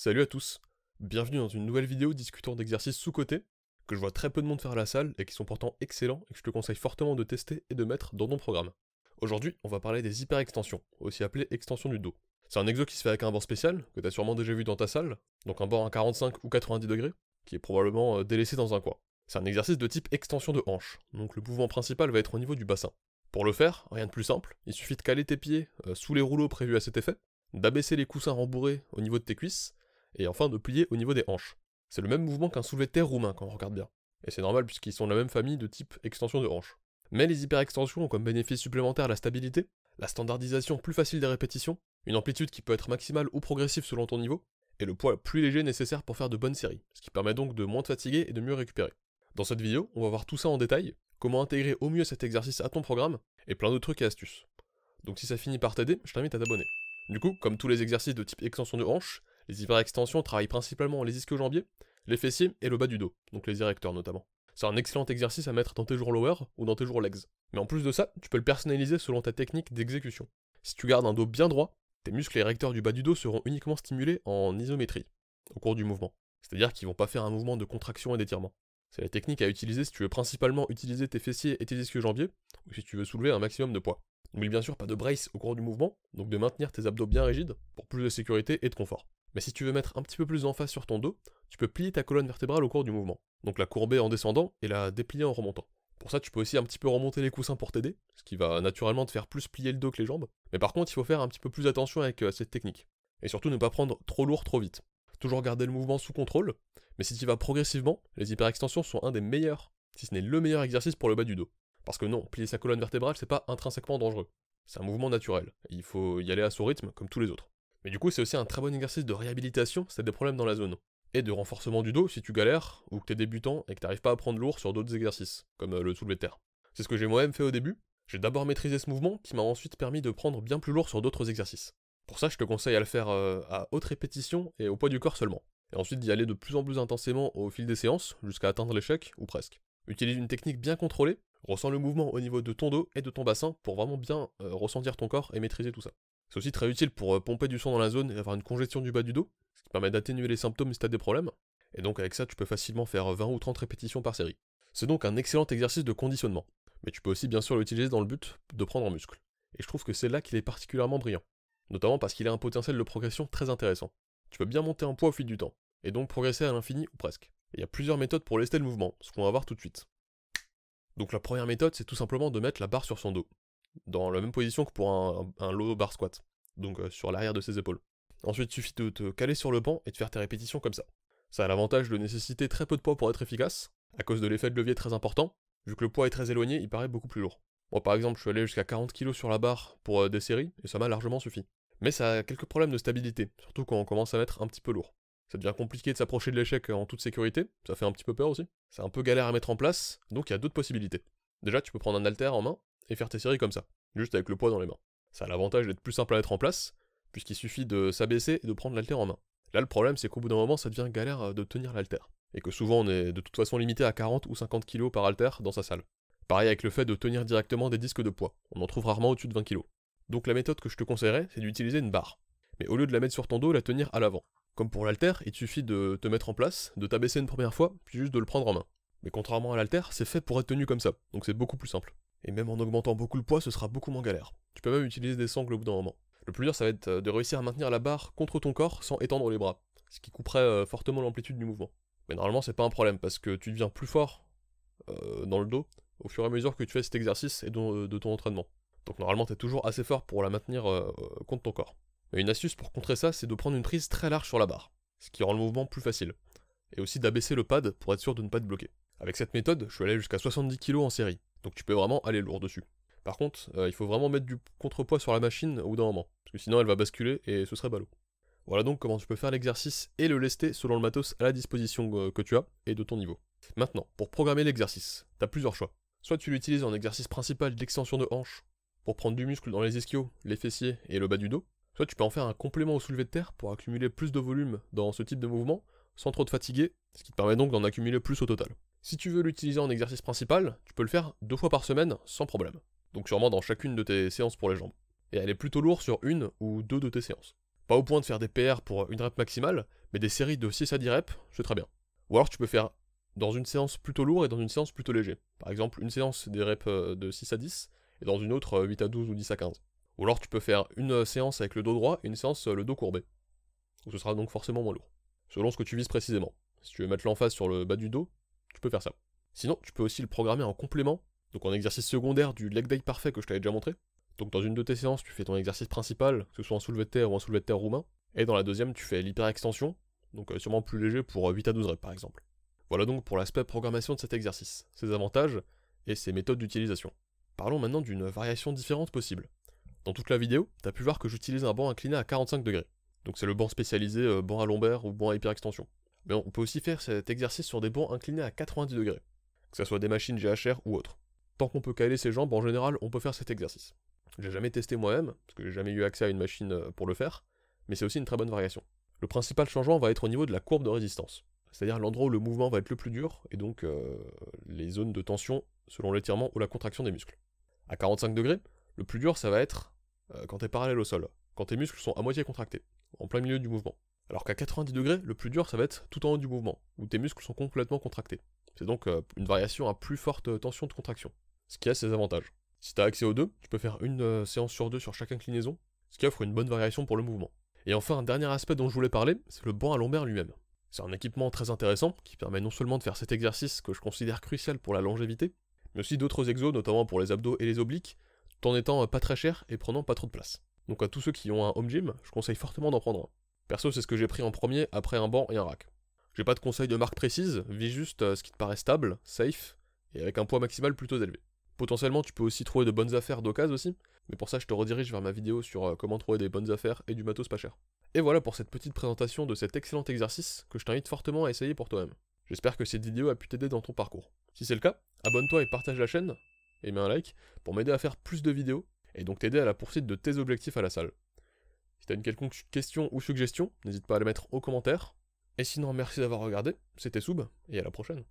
Salut à tous, bienvenue dans une nouvelle vidéo discutant d'exercices sous-cotés, que je vois très peu de monde faire à la salle et qui sont pourtant excellents et que je te conseille fortement de tester et de mettre dans ton programme. Aujourd'hui, on va parler des hyperextensions, aussi appelées extensions du dos. C'est un exo qui se fait avec un banc spécial, que tu as sûrement déjà vu dans ta salle, donc un banc à 45 ou 90 degrés, qui est probablement délaissé dans un coin. C'est un exercice de type extension de hanche, donc le mouvement principal va être au niveau du bassin. Pour le faire, rien de plus simple, il suffit de caler tes pieds sous les rouleaux prévus à cet effet, d'abaisser les coussins rembourrés au niveau de tes cuisses, et enfin de plier au niveau des hanches. C'est le même mouvement qu'un soulevé de terre roumain quand on regarde bien. Et c'est normal puisqu'ils sont de la même famille de type extension de hanche. Mais les hyperextensions ont comme bénéfice supplémentaire la stabilité, la standardisation plus facile des répétitions, une amplitude qui peut être maximale ou progressive selon ton niveau, et le poids plus léger nécessaire pour faire de bonnes séries, ce qui permet donc de moins te fatiguer et de mieux récupérer. Dans cette vidéo, on va voir tout ça en détail, comment intégrer au mieux cet exercice à ton programme, et plein d'autres trucs et astuces. Donc si ça finit par t'aider, je t'invite à t'abonner. Du coup, comme tous les exercices de type extension de hanche, les hyperextensions travaillent principalement les ischio-jambiers, les fessiers et le bas du dos, donc les érecteurs notamment. C'est un excellent exercice à mettre dans tes jours lower ou dans tes jours legs. Mais en plus de ça, tu peux le personnaliser selon ta technique d'exécution. Si tu gardes un dos bien droit, tes muscles érecteurs du bas du dos seront uniquement stimulés en isométrie, au cours du mouvement. C'est-à-dire qu'ils vont pas faire un mouvement de contraction et d'étirement. C'est la technique à utiliser si tu veux principalement utiliser tes fessiers et tes ischio-jambiers, ou si tu veux soulever un maximum de poids. N'oublie bien sûr pas de brace au cours du mouvement, donc de maintenir tes abdos bien rigides, pour plus de sécurité et de confort. Mais si tu veux mettre un petit peu plus d'emphase sur ton dos, tu peux plier ta colonne vertébrale au cours du mouvement. Donc la courber en descendant et la déplier en remontant. Pour ça, tu peux aussi un petit peu remonter les coussins pour t'aider, ce qui va naturellement te faire plus plier le dos que les jambes. Mais par contre, il faut faire un petit peu plus attention avec cette technique. Et surtout ne pas prendre trop lourd trop vite. Toujours garder le mouvement sous contrôle, mais si tu vas progressivement, les hyperextensions sont un des meilleurs, si ce n'est le meilleur exercice pour le bas du dos. Parce que non, plier sa colonne vertébrale, c'est pas intrinsèquement dangereux. C'est un mouvement naturel, et il faut y aller à son rythme comme tous les autres. Mais du coup, c'est aussi un très bon exercice de réhabilitation si t'as des problèmes dans la zone. Et de renforcement du dos si tu galères, ou que t'es débutant et que t'arrives pas à prendre lourd sur d'autres exercices, comme le soulevé de terre. C'est ce que j'ai moi-même fait au début. J'ai d'abord maîtrisé ce mouvement qui m'a ensuite permis de prendre bien plus lourd sur d'autres exercices. Pour ça, je te conseille à le faire à haute répétition et au poids du corps seulement. Et ensuite d'y aller de plus en plus intensément au fil des séances, jusqu'à atteindre l'échec, ou presque. Utilise une technique bien contrôlée, ressens le mouvement au niveau de ton dos et de ton bassin pour vraiment bien ressentir ton corps et maîtriser tout ça. C'est aussi très utile pour pomper du sang dans la zone et avoir une congestion du bas du dos, ce qui permet d'atténuer les symptômes si t'as des problèmes, et donc avec ça tu peux facilement faire 20 ou 30 répétitions par série. C'est donc un excellent exercice de conditionnement, mais tu peux aussi bien sûr l'utiliser dans le but de prendre en muscle. Et je trouve que c'est là qu'il est particulièrement brillant, notamment parce qu'il a un potentiel de progression très intéressant. Tu peux bien monter en poids au fil du temps, et donc progresser à l'infini ou presque. Et il y a plusieurs méthodes pour lester le mouvement, ce qu'on va voir tout de suite. Donc la première méthode, c'est tout simplement de mettre la barre sur son dos, dans la même position que pour un low bar squat, donc sur l'arrière de ses épaules. Ensuite, il suffit de te caler sur le banc et de faire tes répétitions comme ça. Ça a l'avantage de nécessiter très peu de poids pour être efficace, à cause de l'effet de levier très important, vu que le poids est très éloigné, il paraît beaucoup plus lourd. Moi par exemple, je suis allé jusqu'à 40 kg sur la barre pour des séries, et ça m'a largement suffi. Mais ça a quelques problèmes de stabilité, surtout quand on commence à mettre un petit peu lourd. Ça devient compliqué de s'approcher de l'échec en toute sécurité, ça fait un petit peu peur aussi. C'est un peu galère à mettre en place, donc il y a d'autres possibilités. Déjà, tu peux prendre un haltère en main et faire tes séries comme ça, juste avec le poids dans les mains. Ça a l'avantage d'être plus simple à mettre en place, puisqu'il suffit de s'abaisser et de prendre l'haltère en main. Là, le problème, c'est qu'au bout d'un moment, ça devient galère de tenir l'haltère, et que souvent on est de toute façon limité à 40 ou 50 kg par haltère dans sa salle. Pareil avec le fait de tenir directement des disques de poids, on en trouve rarement au-dessus de 20 kg. Donc la méthode que je te conseillerais, c'est d'utiliser une barre. Mais au lieu de la mettre sur ton dos, la tenir à l'avant. Comme pour l'haltère, il te suffit de te mettre en place, de t'abaisser une première fois, puis juste de le prendre en main. Mais contrairement à l'haltère, c'est fait pour être tenu comme ça, donc c'est beaucoup plus simple. Et même en augmentant beaucoup le poids, ce sera beaucoup moins galère. Tu peux même utiliser des sangles au bout d'un moment. Le plus dur, ça va être de réussir à maintenir la barre contre ton corps sans étendre les bras, ce qui couperait fortement l'amplitude du mouvement. Mais normalement, c'est pas un problème, parce que tu deviens plus fort dans le dos au fur et à mesure que tu fais cet exercice et de ton entraînement. Donc normalement, t'es toujours assez fort pour la maintenir contre ton corps. Mais une astuce pour contrer ça, c'est de prendre une prise très large sur la barre, ce qui rend le mouvement plus facile. Et aussi d'abaisser le pad pour être sûr de ne pas te bloquer. Avec cette méthode, je suis allé jusqu'à 70 kg en série, donc tu peux vraiment aller lourd dessus. Par contre, il faut vraiment mettre du contrepoids sur la machine au bout d'un moment, parce que sinon elle va basculer et ce serait ballot. Voilà donc comment tu peux faire l'exercice et le lester selon le matos à la disposition que tu as et de ton niveau. Maintenant, pour programmer l'exercice, t'as plusieurs choix. Soit tu l'utilises en exercice principal d'extension de hanche, pour prendre du muscle dans les ischios, les fessiers et le bas du dos. Soit tu peux en faire un complément au soulevé de terre pour accumuler plus de volume dans ce type de mouvement, sans trop te fatiguer, ce qui te permet donc d'en accumuler plus au total. Si tu veux l'utiliser en exercice principal, tu peux le faire 2 fois par semaine sans problème. Donc sûrement dans chacune de tes séances pour les jambes. Et aller plutôt lourd sur une ou deux de tes séances. Pas au point de faire des PR pour une rep maximale, mais des séries de 6 à 10 reps, c'est très bien. Ou alors tu peux faire dans une séance plutôt lourde et dans une séance plutôt léger. Par exemple, une séance des reps de 6 à 10, et dans une autre 8 à 12 ou 10 à 15. Ou alors tu peux faire une séance avec le dos droit et une séance le dos courbé. Où ce sera donc forcément moins lourd. Selon ce que tu vises précisément. Si tu veux mettre l'emphase sur le bas du dos, tu peux faire ça. Sinon, tu peux aussi le programmer en complément, donc en exercice secondaire du leg day parfait que je t'avais déjà montré. Donc dans une de tes séances, tu fais ton exercice principal, que ce soit un soulevé de terre ou un soulevé de terre roumain, et dans la deuxième, tu fais l'hyperextension, donc sûrement plus léger pour 8 à 12 reps par exemple. Voilà donc pour l'aspect programmation de cet exercice, ses avantages et ses méthodes d'utilisation. Parlons maintenant d'une variation différente possible. Dans toute la vidéo, tu as pu voir que j'utilise un banc incliné à 45 degrés. Donc c'est le banc spécialisé banc à lombaire ou banc à hyperextension. Mais on peut aussi faire cet exercice sur des bancs inclinés à 90 degrés, que ce soit des machines GHR ou autres. Tant qu'on peut caler ses jambes, en général, on peut faire cet exercice. J'ai jamais testé moi-même, parce que j'ai jamais eu accès à une machine pour le faire, mais c'est aussi une très bonne variation. Le principal changement va être au niveau de la courbe de résistance, c'est-à-dire l'endroit où le mouvement va être le plus dur, et donc les zones de tension selon l'étirement ou la contraction des muscles. À 45 degrés, le plus dur ça va être quand t'es parallèle au sol, quand tes muscles sont à moitié contractés, en plein milieu du mouvement. Alors qu'à 90 degrés, le plus dur ça va être tout en haut du mouvement, où tes muscles sont complètement contractés. C'est donc une variation à plus forte tension de contraction, ce qui a ses avantages. Si tu as accès aux deux, tu peux faire une séance sur deux sur chaque inclinaison, ce qui offre une bonne variation pour le mouvement. Et enfin, un dernier aspect dont je voulais parler, c'est le banc à lombaire lui-même. C'est un équipement très intéressant qui permet non seulement de faire cet exercice que je considère crucial pour la longévité, mais aussi d'autres exos, notamment pour les abdos et les obliques, tout en étant pas très cher et prenant pas trop de place. Donc à tous ceux qui ont un home gym, je conseille fortement d'en prendre un. Perso, c'est ce que j'ai pris en premier après un banc et un rack. J'ai pas de conseils de marque précise, vis juste ce qui te paraît stable, safe, et avec un poids maximal plutôt élevé. Potentiellement, tu peux aussi trouver de bonnes affaires d'occasion aussi, mais pour ça, je te redirige vers ma vidéo sur comment trouver des bonnes affaires et du matos pas cher. Et voilà pour cette petite présentation de cet excellent exercice que je t'invite fortement à essayer pour toi-même. J'espère que cette vidéo a pu t'aider dans ton parcours. Si c'est le cas, abonne-toi et partage la chaîne, et mets un like, pour m'aider à faire plus de vidéos, et donc t'aider à la poursuite de tes objectifs à la salle. Si t'as une quelconque question ou suggestion, n'hésite pas à la mettre aux commentaires. Et sinon, merci d'avoir regardé, c'était Soub, et à la prochaine.